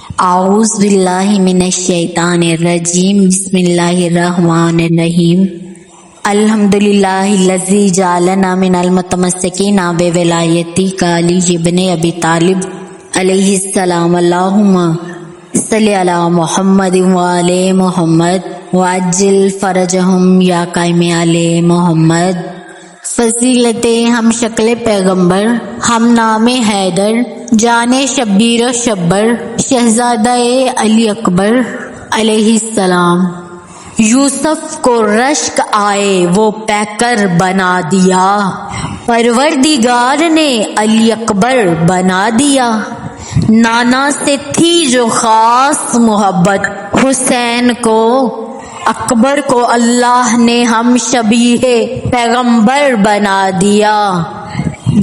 اعوذ باللہ من الشیطان الرجیم بسم اللہ الرحمن الرحیم الحمدللہ الذی جعلنا من المتمسکین بولایتی کعلی ابن ابی طالب علیہ السلام اللہم صلی علی محمد وآل محمد وعجل فرجہم یا قائم آل محمد۔ فضیلت ہم شکل پیغمبر، ہم نام حیدر، جان شبیر و شبر، شہزادہ علی اکبر علیہ السلام۔ یوسف کو رشک آئے وہ پیکر بنا دیا، پروردگار نے علی اکبر بنا دیا۔ نانا سے تھی جو خاص محبت حسین کو، اکبر کو اللہ نے ہم شبیہ پیغمبر بنا دیا۔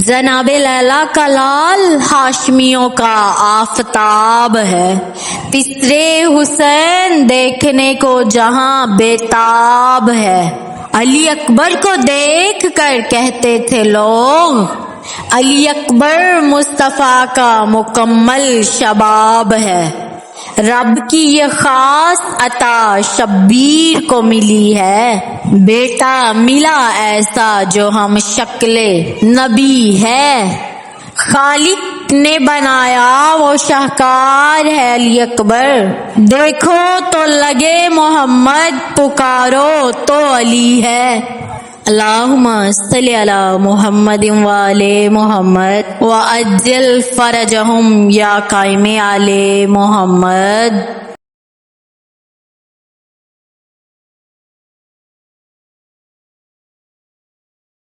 جناب لیلا کا لال ہاشمیوں کا آفتاب ہے، تیسرے حسین دیکھنے کو جہاں بیتاب ہے۔ علی اکبر کو دیکھ کر کہتے تھے لوگ، علی اکبر مصطفیٰ کا مکمل شباب ہے۔ رب کی یہ خاص عطا شبیر کو ملی ہے، بیٹا ملا ایسا جو ہم شکل نبی ہے۔ خالق نے بنایا وہ شاہکار ہے علی اکبر، دیکھو تو لگے محمد، پکارو تو علی ہے۔ اللہم صلی علی محمد وآل محمد وعجل فرجہم یا قائم آل محمد۔